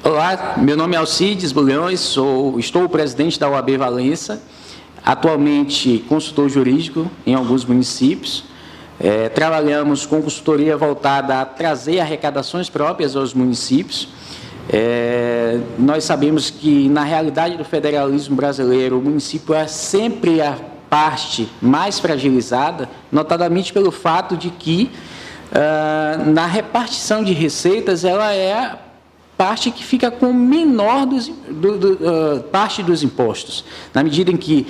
Olá, meu nome é Alcides Bulhões, estou presidente da OAB Valença, atualmente consultor jurídico em alguns municípios. Trabalhamos com consultoria voltada a trazer arrecadações próprias aos municípios. Nós sabemos que, na realidade do federalismo brasileiro, o município é sempre a parte mais fragilizada, notadamente pelo fato de que, na repartição de receitas, ela é a parte que fica com menor parte dos impostos, na medida em que,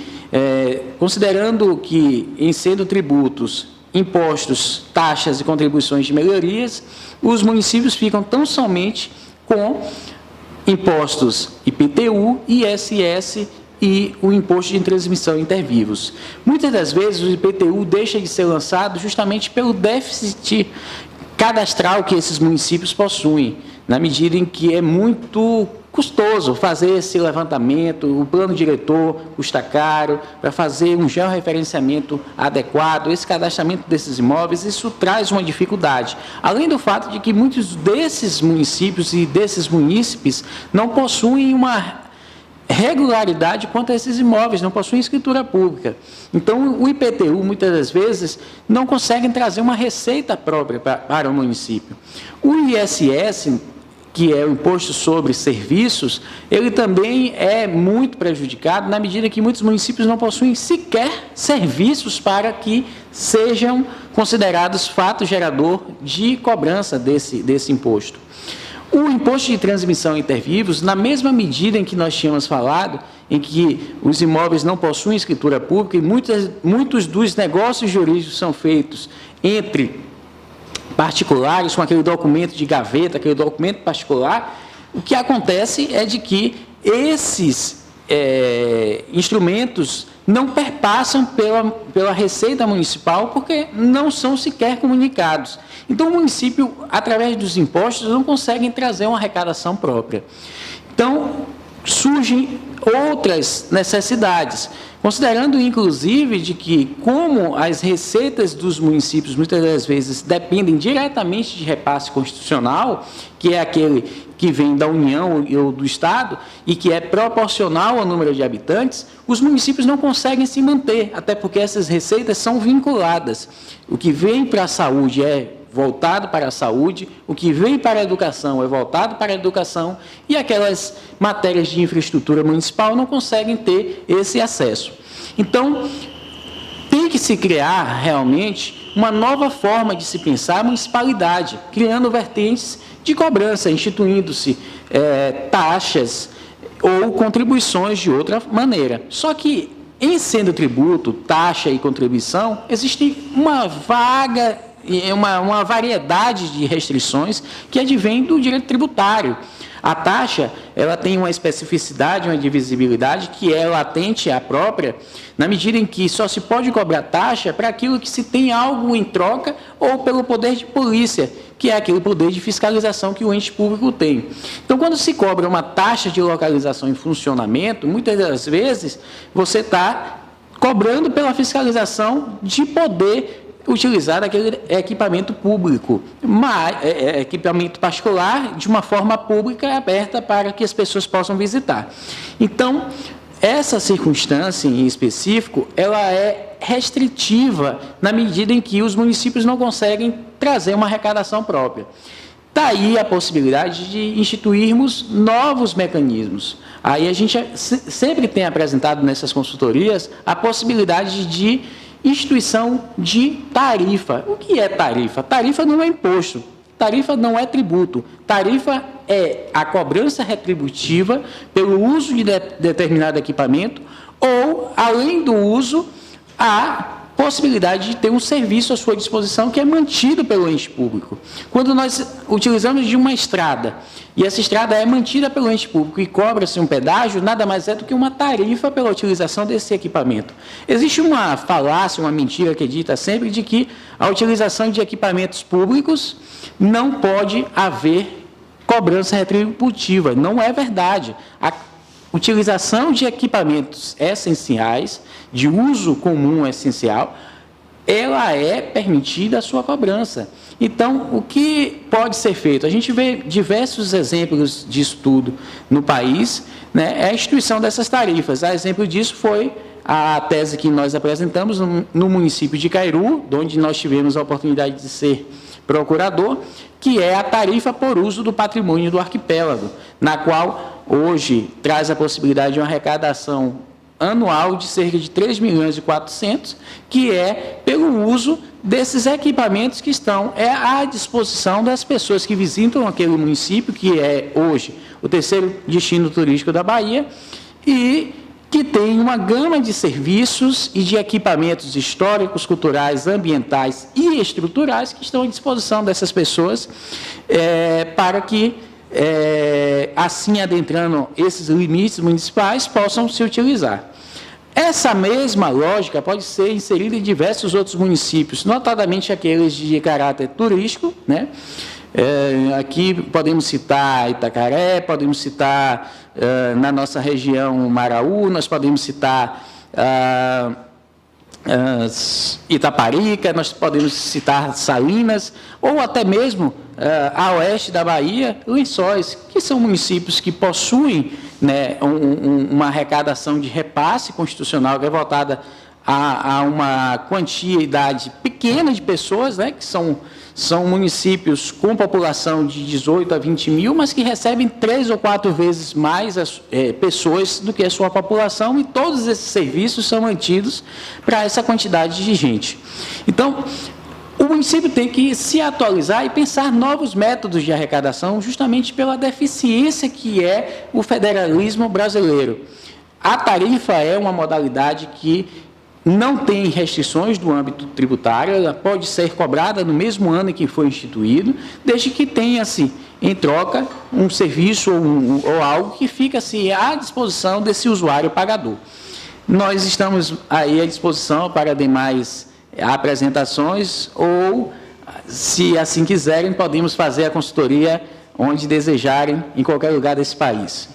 considerando que, em sendo tributos, impostos, taxas e contribuições de melhorias, os municípios ficam tão somente com impostos IPTU, ISS e o imposto de transmissão intervivos. Muitas das vezes o IPTU deixa de ser lançado justamente pelo déficit cadastral que esses municípios possuem, na medida em que é muito custoso fazer esse levantamento, o plano diretor custa caro, para fazer um georreferenciamento adequado, esse cadastramento desses imóveis, isso traz uma dificuldade. Além do fato de que muitos desses municípios e desses munícipes não possuem uma regularidade quanto a esses imóveis, não possuem escritura pública. Então, o IPTU, muitas das vezes, não consegue trazer uma receita própria para o município. O ISS, que é o Imposto sobre Serviços, ele também é muito prejudicado na medida que muitos municípios não possuem sequer serviços para que sejam considerados fato gerador de cobrança desse imposto. O imposto de transmissão intervivos, na mesma medida em que nós tínhamos falado, em que os imóveis não possuem escritura pública e muitos dos negócios jurídicos são feitos entre particulares, com aquele documento de gaveta, aquele documento particular, o que acontece é de que esses instrumentos não perpassam pela Receita Municipal porque não são sequer comunicados. Então, o município, através dos impostos, não consegue trazer uma arrecadação própria. Então, surgem outras necessidades, considerando, inclusive, de que, como as receitas dos municípios, muitas das vezes, dependem diretamente de repasse constitucional, que é aquele que vem da União ou do Estado, e que é proporcional ao número de habitantes, os municípios não conseguem se manter, até porque essas receitas são vinculadas. O que vem para a saúde é voltado para a saúde, o que vem para a educação é voltado para a educação, e aquelas matérias de infraestrutura municipal não conseguem ter esse acesso. Então, tem que se criar realmente uma nova forma de se pensar a municipalidade, criando vertentes de cobrança, instituindo-se taxas ou contribuições de outra maneira. Só que, em sendo tributo, taxa e contribuição, existe uma variedade de restrições que advém do direito tributário. A taxa, ela tem uma especificidade, uma divisibilidade que é latente à própria, na medida em que só se pode cobrar taxa para aquilo que se tem algo em troca ou pelo poder de polícia, que é aquele poder de fiscalização que o ente público tem. Então, quando se cobra uma taxa de localização em funcionamento, muitas das vezes você está cobrando pela fiscalização de poder utilizar aquele equipamento público, equipamento particular, de uma forma pública aberta para que as pessoas possam visitar. Então, essa circunstância em específico, ela é restritiva na medida em que os municípios não conseguem trazer uma arrecadação própria. Daí a possibilidade de instituirmos novos mecanismos. Aí a gente sempre tem apresentado nessas consultorias a possibilidade de instituição de tarifa. O que é tarifa? Tarifa não é imposto, tarifa não é tributo, tarifa é a cobrança retributiva pelo uso de determinado equipamento ou, além do uso, a possibilidade de ter um serviço à sua disposição que é mantido pelo ente público. Quando nós utilizamos de uma estrada e essa estrada é mantida pelo ente público e cobra-se um pedágio, nada mais é do que uma tarifa pela utilização desse equipamento. Existe uma falácia, uma mentira que é dita sempre de que a utilização de equipamentos públicos não pode haver cobrança retributiva. Não é verdade. A utilização de equipamentos essenciais, de uso comum essencial, ela é permitida a sua cobrança. Então, o que pode ser feito? A gente vê diversos exemplos de estudo no país, né, é a instituição dessas tarifas. A exemplo disso foi a tese que nós apresentamos no município de Cairu, onde nós tivemos a oportunidade de ser procurador, que é a tarifa por uso do patrimônio do arquipélago, na qual hoje traz a possibilidade de uma arrecadação anual de cerca de 3.400.000, que é pelo uso desses equipamentos que estão à disposição das pessoas que visitam aquele município, que é hoje o terceiro destino turístico da Bahia, e que tem uma gama de serviços e de equipamentos históricos, culturais, ambientais e estruturais que estão à disposição dessas pessoas para que, assim adentrando esses limites municipais, possam se utilizar. Essa mesma lógica pode ser inserida em diversos outros municípios, notadamente aqueles de caráter turístico, né? Aqui podemos citar Itacaré, podemos citar na nossa região Maraú, nós podemos citar Itaparica, nós podemos citar Salinas, ou até mesmo a oeste da Bahia, Lençóis, que são municípios que possuem, né, uma arrecadação de repasse constitucional que é voltada a uma quantidade pequena de pessoas, né, que são municípios com população de 18 a 20 mil, mas que recebem 3 ou 4 vezes mais pessoas do que a sua população, e todos esses serviços são mantidos para essa quantidade de gente. Então, o município tem que se atualizar e pensar novos métodos de arrecadação, justamente pela deficiência que é o federalismo brasileiro. A tarifa é uma modalidade que não tem restrições do âmbito tributário, ela pode ser cobrada no mesmo ano em que foi instituído, desde que tenha-se, em troca, um serviço ou algo que fica-se à disposição desse usuário pagador. Nós estamos aí à disposição para demais apresentações, ou, se assim quiserem, podemos fazer a consultoria onde desejarem, em qualquer lugar desse país.